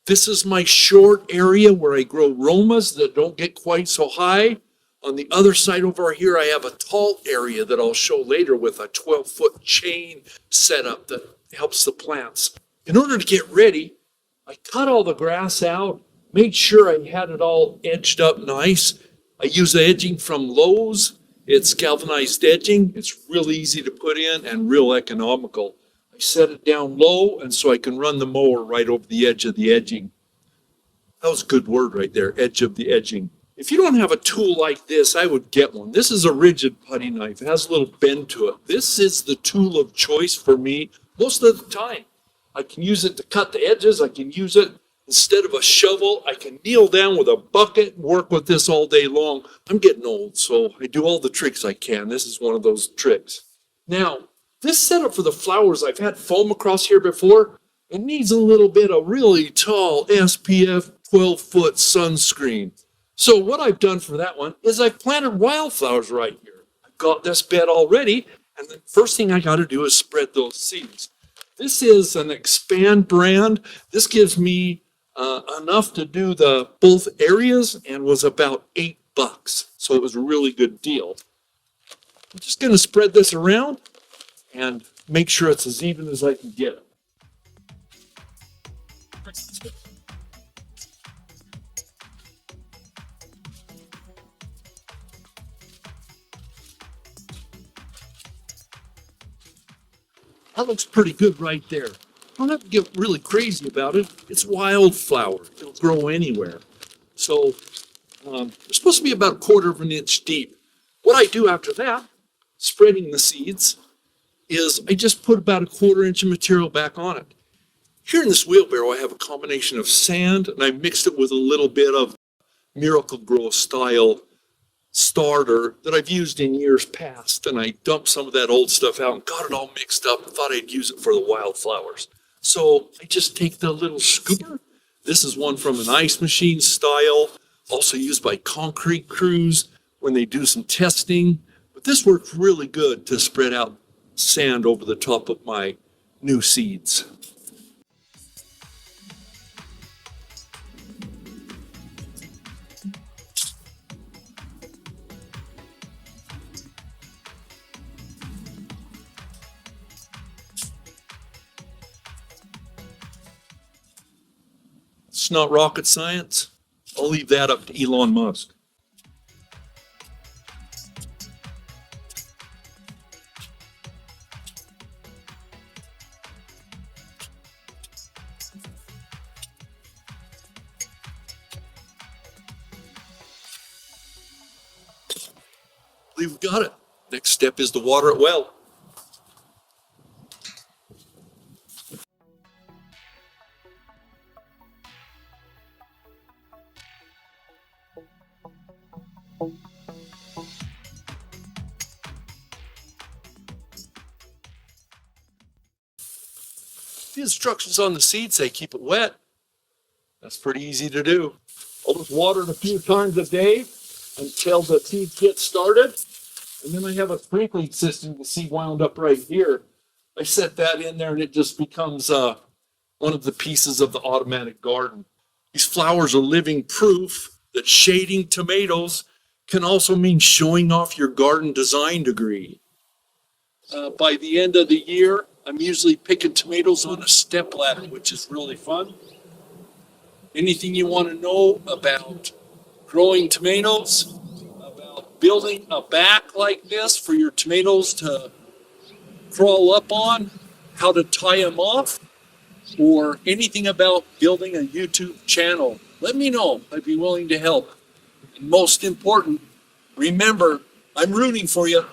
This is my short area where I grow Romas that don't get quite so high. On the other side over here, I have a tall area that I'll show later with a 12-foot chain setup that helps the plants. In order to get ready, I cut all the grass out, made sure I had it all edged up nice. I use the edging from Lowe's. It's galvanized edging. It's real easy to put in and real economical. I set it down low and so I can run the mower right over the edge of the edging. That was a good word right there, edge of the edging. If you don't have a tool like this, I would get one. This is a rigid putty knife. It has a little bend to it. This is the tool of choice for me most of the time. I can use it to cut the edges. I can use it instead of a shovel. I can kneel down with a bucket and work with this all day long. I'm getting old, so I do all the tricks I can. This is one of those tricks. Now, this setup for the flowers, I've had foam across here before. It needs a little bit of really tall SPF 12-foot sunscreen. So what I've done for that one is I've planted wildflowers right here. I've got this bed already, and the first thing I got to do is spread those seeds. This is an Expand brand. This gives me enough to do the both areas and was about $8. So it was a really good deal. I'm just going to spread this around and make sure it's as even as I can get it. That looks pretty good right there. Don't have to get really crazy about it. It's wildflower. It'll grow anywhere. So it's supposed to be about 1/4 of an inch deep. What I do after that, spreading the seeds, is I just put about 1/4 inch of material back on it. Here in this wheelbarrow, I have a combination of sand, and I mixed it with a little bit of Miracle Grow style starter that I've used in years past, and I dumped some of that old stuff out and got it all mixed up and thought I'd use it for the wildflowers. So I just take the little scooper. This is one from an ice machine style, also used by concrete crews when they do some testing. But this worked really good to spread out sand over the top of my new seeds. It's not rocket science. I'll leave that up to Elon Musk. I believe we got it. Next step is to water it well. The instructions on the seed say keep it wet. That's pretty easy to do. I'll just water it a few times a day until the seeds get started. And then I have a sprinkling system you can see wound up right here. I set that in there and it just becomes one of the pieces of the automatic garden. These flowers are living proof that shading tomatoes can also mean showing off your garden design degree. By the end of the year, I'm usually picking tomatoes on a stepladder, which is really fun. Anything you want to know about growing tomatoes, about building a back like this for your tomatoes to crawl up on, how to tie them off, or anything about building a YouTube channel, let me know. I'd be willing to help. And most important, remember, I'm rooting for you.